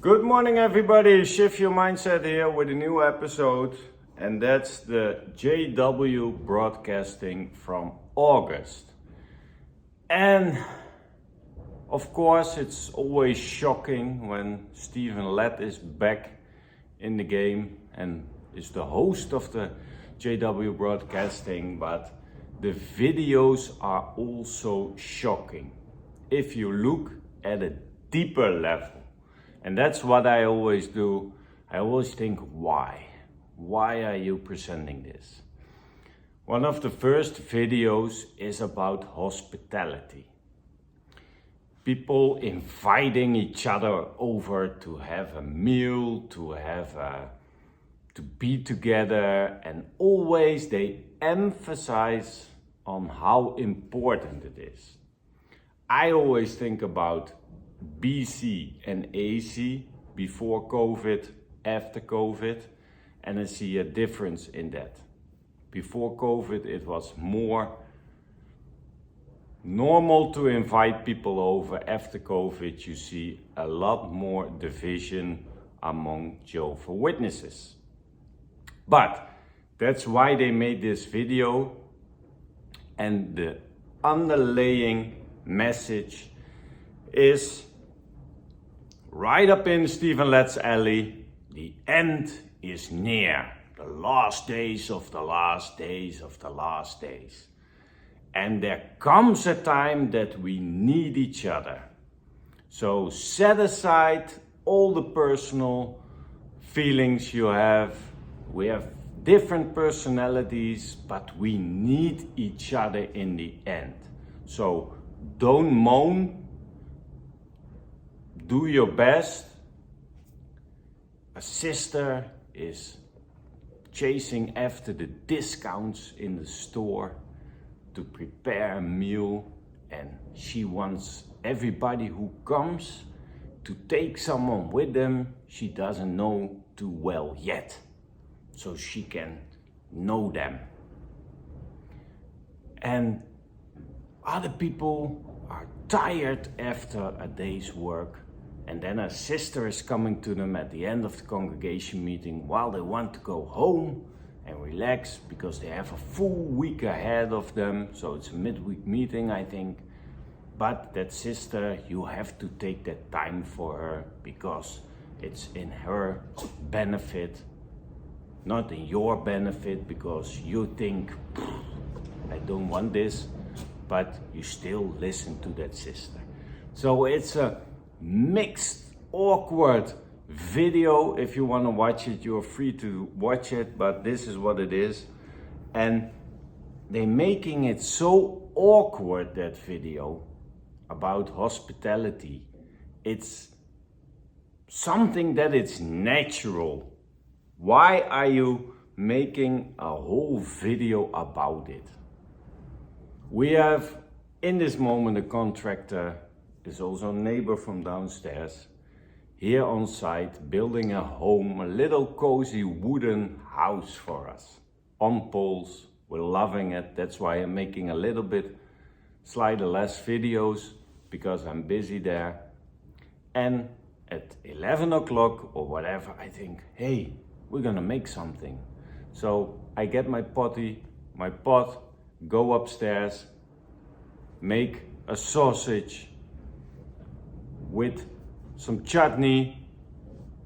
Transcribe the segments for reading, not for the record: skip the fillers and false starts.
Good morning, everybody. Shift your mindset here with a new episode, and that's the JW broadcasting from August. And of course, it's always shocking when Stephen Lett is back in the game and is the host of the JW broadcasting, but the videos are also shocking if you look at a deeper level. And that's what I always do. I always think, why? Why are you presenting this? One of the first videos is about hospitality. People inviting each other over to have a meal, to be together, and always they emphasize on how important it is. I always think about BC and AC, before COVID, after COVID, and I see a difference in that. Before COVID, it was more normal to invite people over. After COVID, you see a lot more division among Jehovah Witnesses. But that's why they made this video, and the underlying message is right up in Stephen Lett's alley. The end is near. The last days of the last days of the last days. And there comes a time that we need each other. So set aside all the personal feelings you have. We have different personalities, but we need each other in the end. So don't moan. Do your best. A sister is chasing after the discounts in the store to prepare a meal, and she wants everybody who comes to take someone with them she doesn't know too well yet, so she can know them. And other people are tired after a day's work. And then a sister is coming to them at the end of the congregation meeting while they want to go home and relax because they have a full week ahead of them. So it's a midweek meeting, I think. But that sister, you have to take that time for her because it's in her benefit, not in your benefit, because you think, I don't want this, but you still listen to that sister. So it's a mixed, awkward video. If you want to watch it, you're free to watch it, but this is what it is. And they're making it so awkward, that video about hospitality. It's something that it's natural. Why are you making a whole video about it? We have in this moment a contractor, is also a neighbor from downstairs, here on site, building a home, a little cozy wooden house for us, on poles. We're loving it. That's why I'm making a little bit slightly less videos, because I'm busy there. And at 11 o'clock or whatever, I think, hey, we're gonna make something. So I get my pot, go upstairs, make a sausage with some chutney,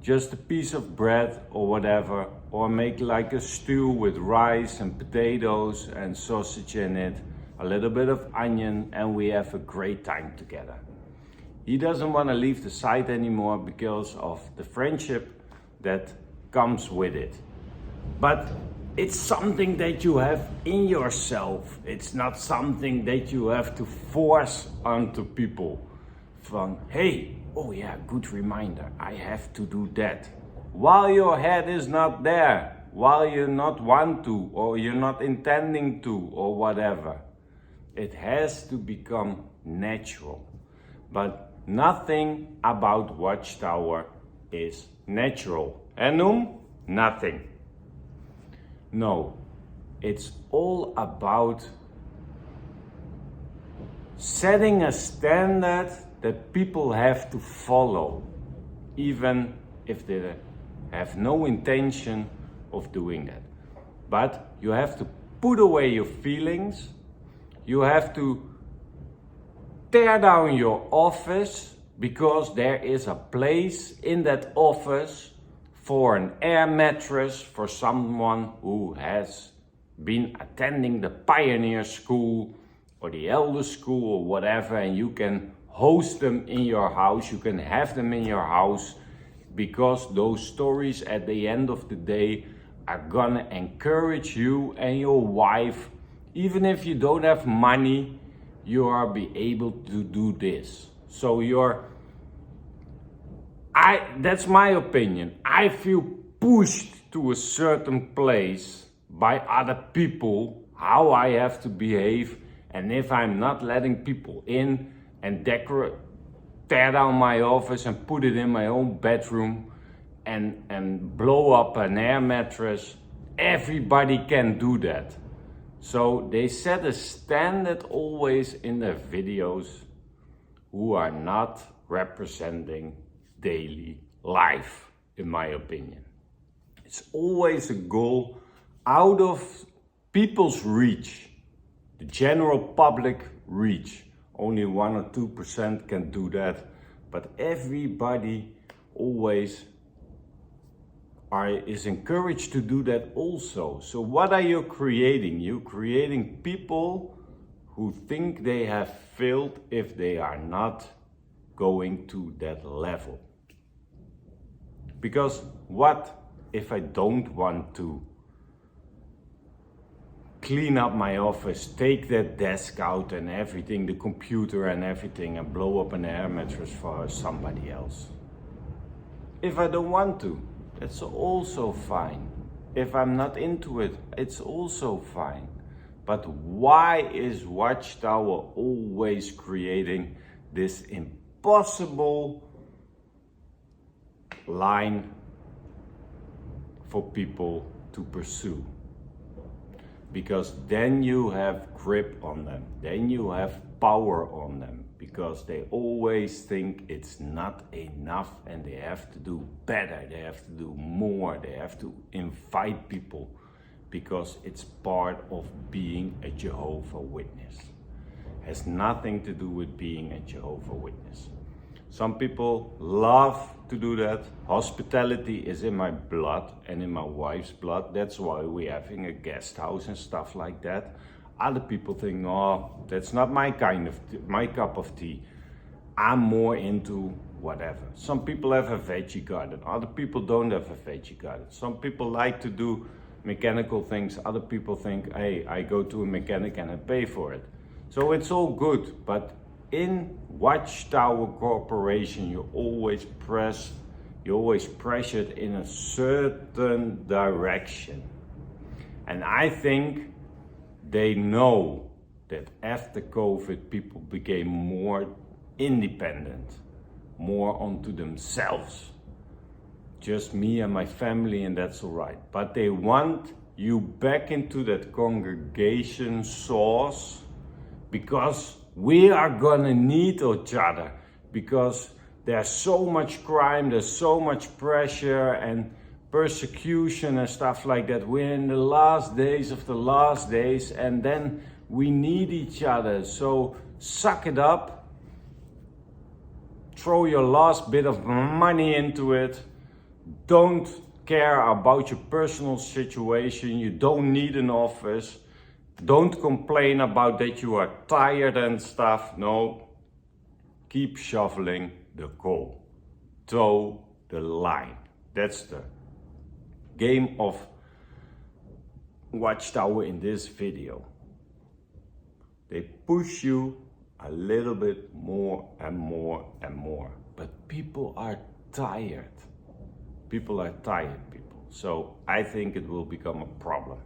just a piece of bread or whatever, or make like a stew with rice and potatoes and sausage in it, a little bit of onion, and we have a great time together. He doesn't want to leave the site anymore because of the friendship that comes with it. But it's something that you have in yourself. It's not something that you have to force onto people. From, hey, oh yeah, good reminder, I have to do that. While your head is not there, while you not want to, or you're not intending to, or whatever. It has to become natural. But nothing about Watchtower is natural. And nothing. No, it's all about setting a standard that people have to follow. even if they have no intention of doing that. But you have to put away your feelings. You have to tear down your office, because there is a place in that office for an air mattress for someone who has been attending the pioneer school or the elder school or whatever, and you can host them in your house, you can have them in your house, because those stories at the end of the day are gonna encourage you and your wife. Even if you don't have money, you are be able to do this. So that's my opinion. I feel pushed to a certain place by other people, how I have to behave, and if I'm not letting people in and tear down my office and put it in my own bedroom and blow up an air mattress, everybody can do that. So they set a standard always in their videos who are not representing daily life, in my opinion. It's always a goal out of people's reach, the general public reach. Only 1 or 2% can do that, but everybody always is encouraged to do that also. So what are you creating? You're creating people who think they have failed if they are not going to that level. Because what if I don't want to clean up my office, take that desk out and everything, the computer and everything, and blow up an air mattress for somebody else? If I don't want to, that's also fine. If I'm not into it, it's also fine. But why is Watchtower always creating this impossible line for people to pursue? Because then you have grip on them, then you have power on them, because they always think it's not enough and they have to do better, they have to do more, they have to invite people, because it's part of being a Jehovah Witness. It has nothing to do with being a Jehovah Witness. Some people love to do that. Hospitality is in my blood and in my wife's blood. That's why we're having a guest house and stuff like that. Other people think, no, that's not my cup of tea. I'm more into whatever. Some people have a veggie garden. Other people don't have a veggie garden. Some people like to do mechanical things. Other people think, hey, I go to a mechanic and I pay for it. So it's all good, but in Watchtower Corporation, you're always pressured in a certain direction. And I think they know that after COVID, people became more independent, more onto themselves. Just me and my family, and that's all right. But they want you back into that congregation source, because we are gonna need each other, because there's so much crime, there's so much pressure and persecution and stuff like that. We're in the last days of the last days, and then we need each other. So suck it up, throw your last bit of money into it. Don't care about your personal situation. You don't need an office. Don't complain about that you are tired and stuff. No, keep shoveling the coal. Toe the line. That's the game of Watchtower in this video. They push you a little bit more and more and more. But people are tired. People are tired, people. So I think it will become a problem.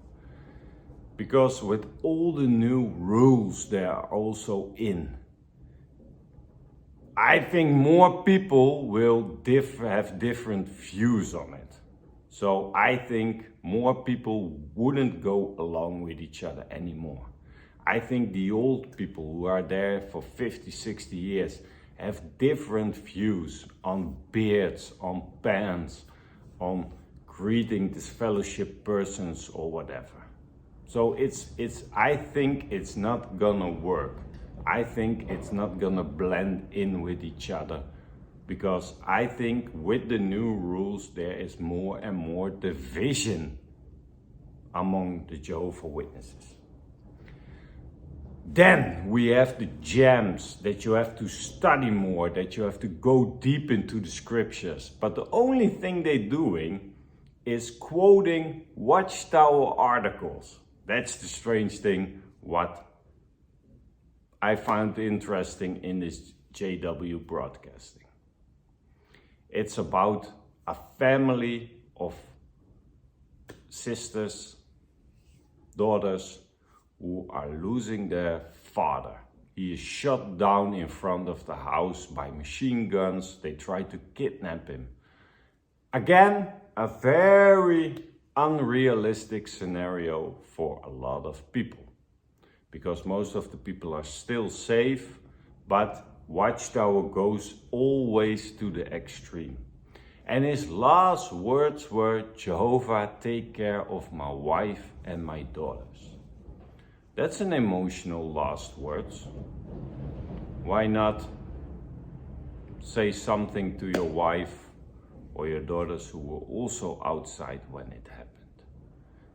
Because with all the new rules they are also in, I think more people will have different views on it. So I think more people wouldn't go along with each other anymore. I think the old people who are there for 50, 60 years have different views on beards, on pants, on greeting disfellowship persons or whatever. So I think it's not gonna work. I think it's not gonna blend in with each other, because I think with the new rules there is more and more division among the Jehovah Witnesses. Then we have the gems that you have to study more, that you have to go deep into the scriptures. But the only thing they're doing is quoting Watchtower articles. That's the strange thing, what I found interesting in this JW broadcasting. It's about a family of sisters, daughters, who are losing their father. He is shot down in front of the house by machine guns. They try to kidnap him. Again, a very unrealistic scenario for a lot of people, because most of the people are still safe, but Watchtower goes always to the extreme. And his last words were, "Jehovah, take care of my wife and my daughters." That's an emotional last words. Why not say something to your wife or your daughters who were also outside when it happened?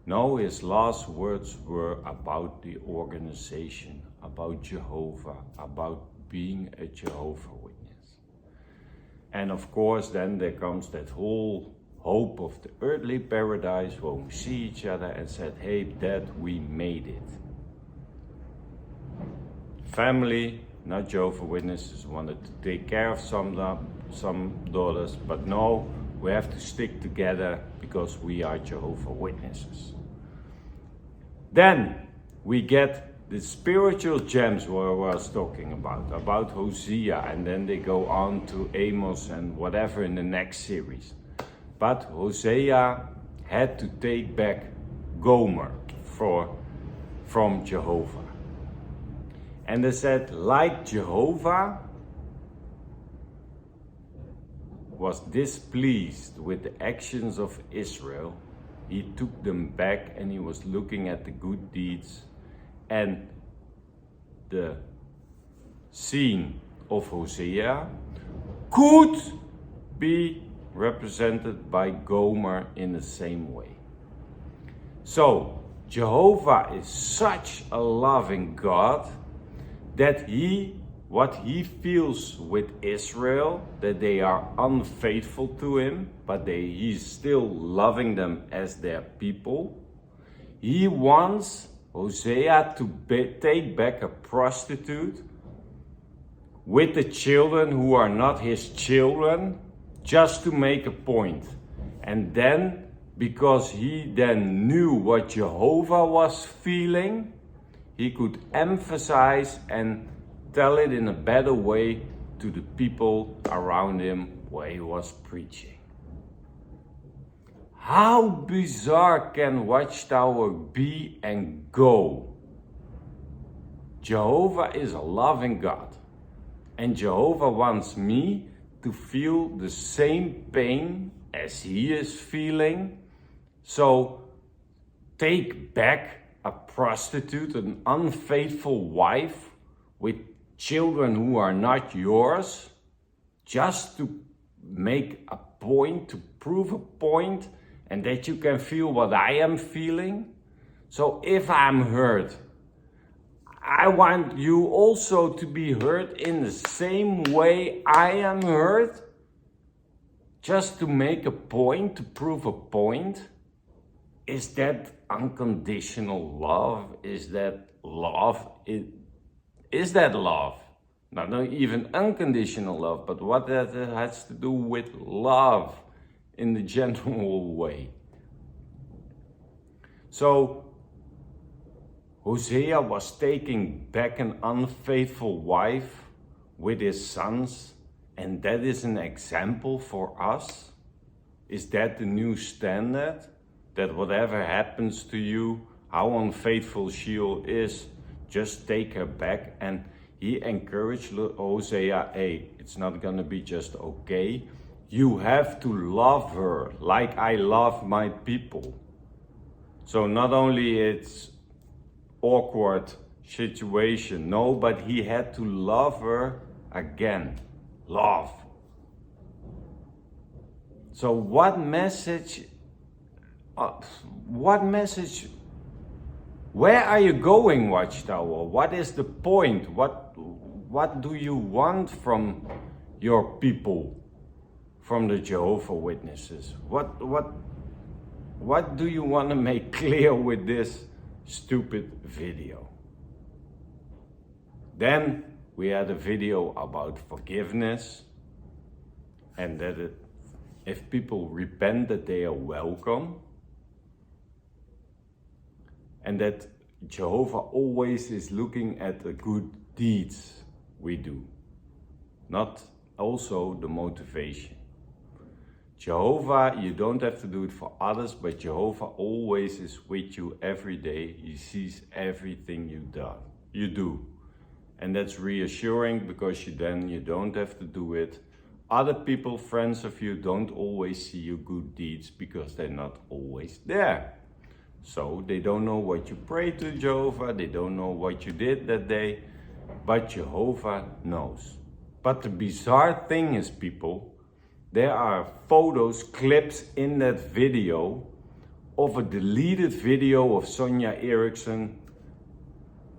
No, his last words were about the organization, about Jehovah, about being a Jehovah Witness. And of course, then there comes that whole hope of the earthly paradise when we see each other and said, "Hey, Dad, we made it." Family, not Jehovah Witnesses, wanted to take care of some daughters, but no, we have to stick together because we are Jehovah Witnesses. Then we get the spiritual gems where I was talking about Hosea, and then they go on to Amos and whatever in the next series. But Hosea had to take back Gomer from Jehovah. And they said, like Jehovah was displeased with the actions of Israel, he took them back and he was looking at the good deeds. And the scene of Hosea could be represented by Gomer in the same way. So, Jehovah is such a loving God that what he feels with Israel, that they are unfaithful to him, but he's still loving them as their people. He wants Hosea to take back a prostitute with the children who are not his children, just to make a point. And then, because he then knew what Jehovah was feeling, he could emphasize and tell it in a better way to the people around him where he was preaching. How bizarre can Watchtower be and go? Jehovah is a loving God, and Jehovah wants me to feel the same pain as he is feeling. So take back a prostitute, an unfaithful wife with children who are not yours, just to make a point, to prove a point, and that you can feel what I am feeling. So if I'm hurt, I want you also to be hurt in the same way I am hurt, just to make a point, to prove a point. Is that unconditional love? Is that love? Is that love? Not even unconditional love, but what that has to do with love in the general way. So Hosea was taking back an unfaithful wife with his sons, and that is an example for us. Is that the new standard? That whatever happens to you, how unfaithful she is, just take her back. And he encouraged Hosea, hey, it's not gonna be just okay. You have to love her like I love my people. So not only it's awkward situation, no, but he had to love her again. Love. So what message, where are you going, Watchtower? What is the point? What do you want from your people, from the Jehovah Witnesses? What do you want to make clear with this stupid video? Then we had a video about forgiveness, and that if people repent, that they are welcome, and that Jehovah always is looking at the good deeds we do, not also the motivation. Jehovah, you don't have to do it for others, but Jehovah always is with you every day. He sees everything you do. And that's reassuring, because you don't have to do it. Other people, friends of you, don't always see your good deeds because they're not always there. So they don't know what you prayed to Jehovah, they don't know what you did that day, but Jehovah knows. But the bizarre thing is, people, there are photos, clips in that video of a deleted video of Sonia Ericson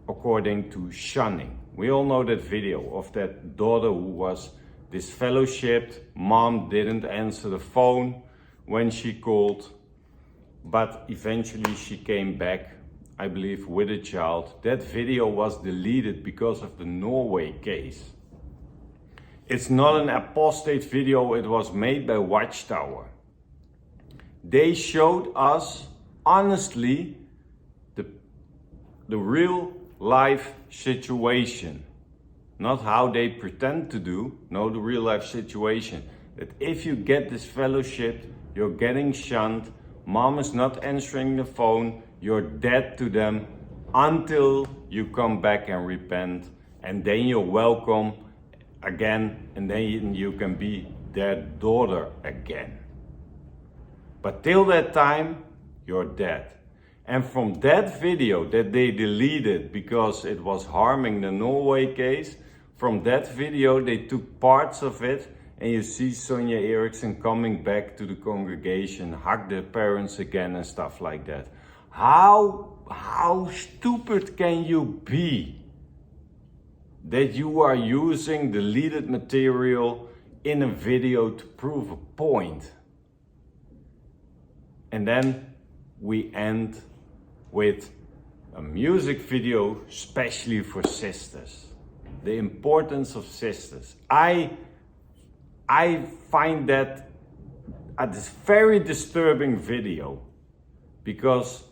according to shunning. We all know that video of that daughter who was disfellowshipped. Mom didn't answer the phone when she called, but eventually she came back, I believe, with a child. That video was deleted because of the Norway case. It's not an apostate video, it was made by Watchtower. They showed us, honestly, the real life situation. Not how they pretend to do, no, the real life situation. That if you get this fellowship, you're getting shunned, mom is not answering the phone, you're dead to them until you come back and repent, and then you're welcome again, and then you can be their daughter again. But till that time, you're dead. And from that video that they deleted because it was harming the Norway case, from that video they took parts of it, and you see Sonia Ericson coming back to the congregation, hug their parents again and stuff like that. How stupid can you be that you are using deleted material in a video to prove a point? And then we end with a music video especially for sisters. The importance of sisters. I find that a very disturbing video, because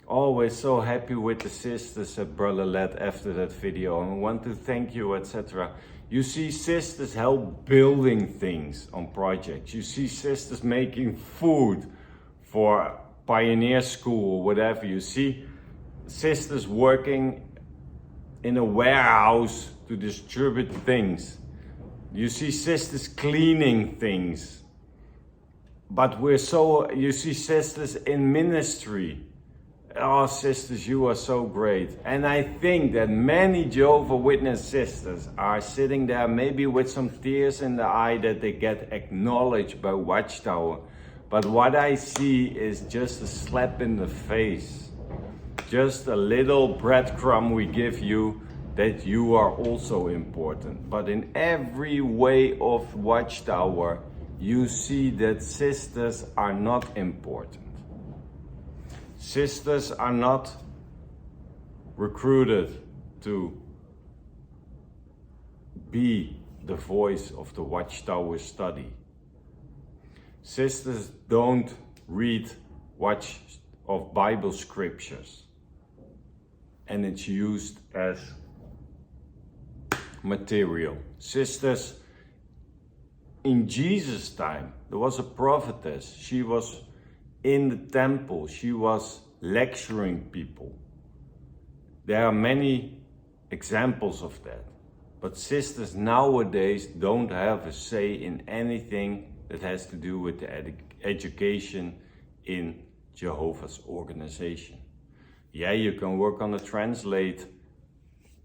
we're so happy with the sisters at Brother Led after that video, and we want to thank you, etc. You see sisters help building things on projects. You see sisters making food for Pioneer School or whatever. You see sisters working in a warehouse to distribute things. You see sisters cleaning things. But you see sisters in ministry. Oh, sisters, you are so great. And I think that many Jehovah Witness sisters are sitting there maybe with some tears in the eye that they get acknowledged by Watchtower. But what I see is just a slap in the face. Just a little breadcrumb we give you that you are also important. But in every way of Watchtower, you see that sisters are not important. Sisters are not recruited to be the voice of the Watchtower study. Sisters don't read of Bible scriptures, and it's used as material. Sisters, in Jesus' time, there was a prophetess. She was in the temple. She was lecturing people. There are many examples of that. But sisters nowadays don't have a say in anything that has to do with the education in Jehovah's organization. Yeah, you can work on the translate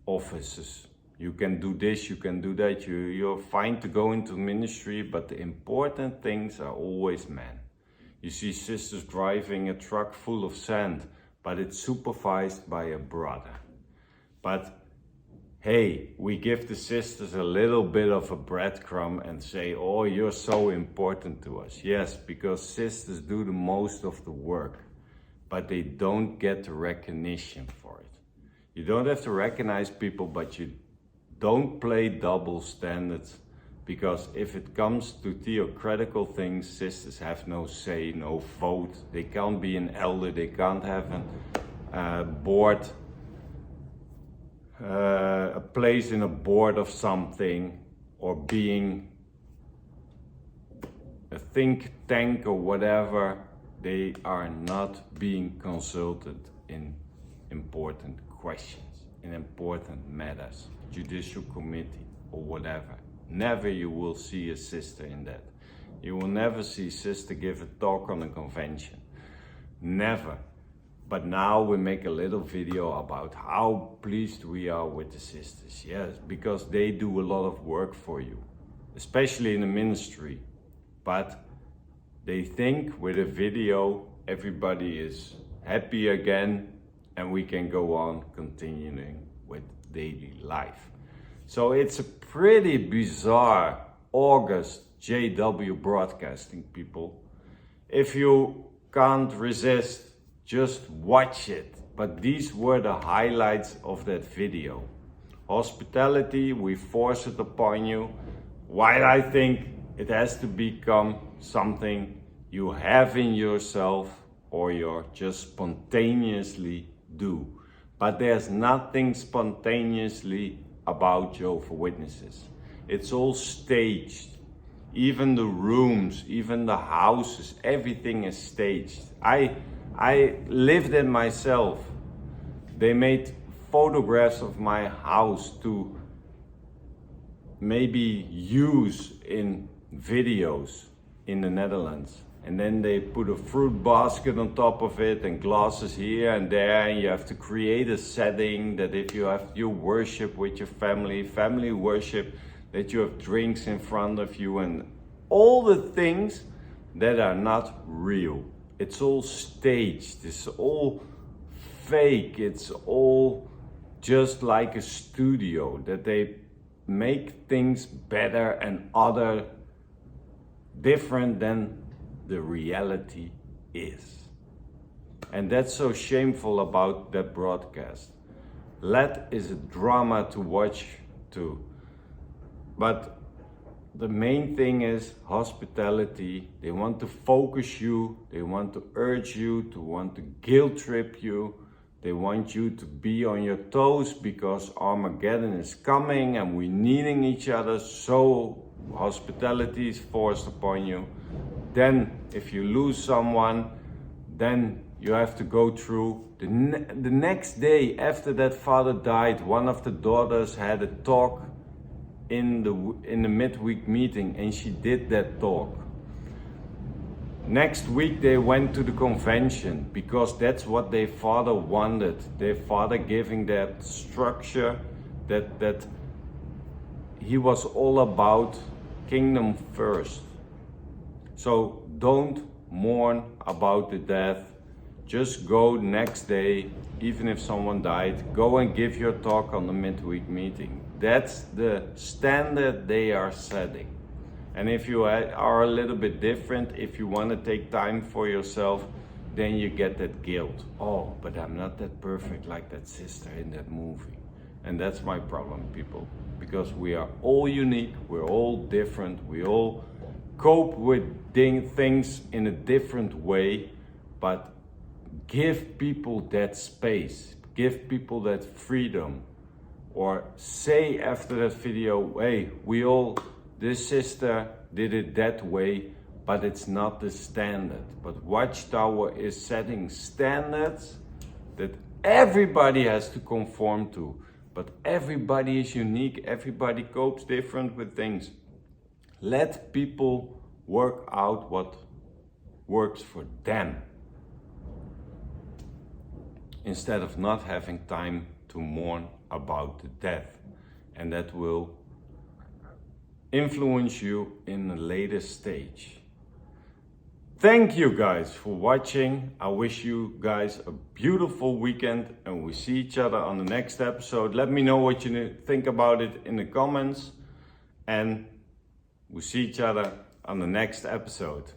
offices. You can do this, you can do that. You're fine to go into ministry, but the important things are always men. You see sisters driving a truck full of sand, but it's supervised by a brother. But hey, we give the sisters a little bit of a breadcrumb and say, oh, you're so important to us. Yes, because sisters do the most of the work, but they don't get the recognition for it. You don't have to recognize people, but you don't play double standards, because if it comes to theocratical things, sisters have no say, no vote. They can't be an elder, they can't have a board, a place in a board of something, or being a think tank or whatever. They are not being consulted in important questions, in important matters, judicial committee or whatever. Never you will see a sister in that. You will never see a sister give a talk on a convention. Never. But now we make a little video about how pleased we are with the sisters. Yes, because they do a lot of work for you, especially in the ministry. But they think with a video everybody is happy again and we can go on continuing with daily life. So it's a pretty bizarre August JW broadcasting, people. If you can't resist, just watch it. But these were the highlights of that video. Hospitality, we force it upon you. While I think it has to become something you have in yourself or you just spontaneously do. But there's nothing spontaneously about Jehovah's Witnesses. It's all staged. Even the rooms, even the houses, everything is staged. I lived it myself. They made photographs of my house to maybe use in videos in the Netherlands. And then they put a fruit basket on top of it and glasses here and there, and you have to create a setting that if you have your worship with your family worship, that you have drinks in front of you and all the things that are not real. It's all staged, it's all fake, it's all just like a studio, that they make things better and other different than the reality is. And that's so shameful about that broadcast. Let is a drama to watch too. But the main thing is hospitality. They want to focus you, they want to urge you, to want to guilt trip you. They want you to be on your toes because Armageddon is coming and we're needing each other, so hospitality is forced upon you. Then if you lose someone, then you have to go through. The next day after that father died, one of the daughters had a talk in the midweek meeting, and she did that talk. Next week they went to the convention because that's what their father wanted. Their father giving that structure, that he was all about kingdom first. So don't mourn about the death. Just go next day, even if someone died, go and give your talk on the midweek meeting. That's the standard they are setting. And if you are a little bit different, if you want to take time for yourself, then you get that guilt. Oh, but I'm not that perfect like that sister in that movie. And that's my problem, people. Because we are all unique, we're all different, we all cope with things in a different way, but give people that space, give people that freedom, or say after that video, hey, this sister did it that way, but it's not the standard. But Watchtower is setting standards that everybody has to conform to. But everybody is unique, everybody copes different with things. Let people work out what works for them, instead of not having time to mourn about the death. And that will influence you in a later stage. Thank you guys for watching. I wish you guys a beautiful weekend, and we see each other on the next episode. Let me know what you think about it in the comments, and we see each other on the next episode.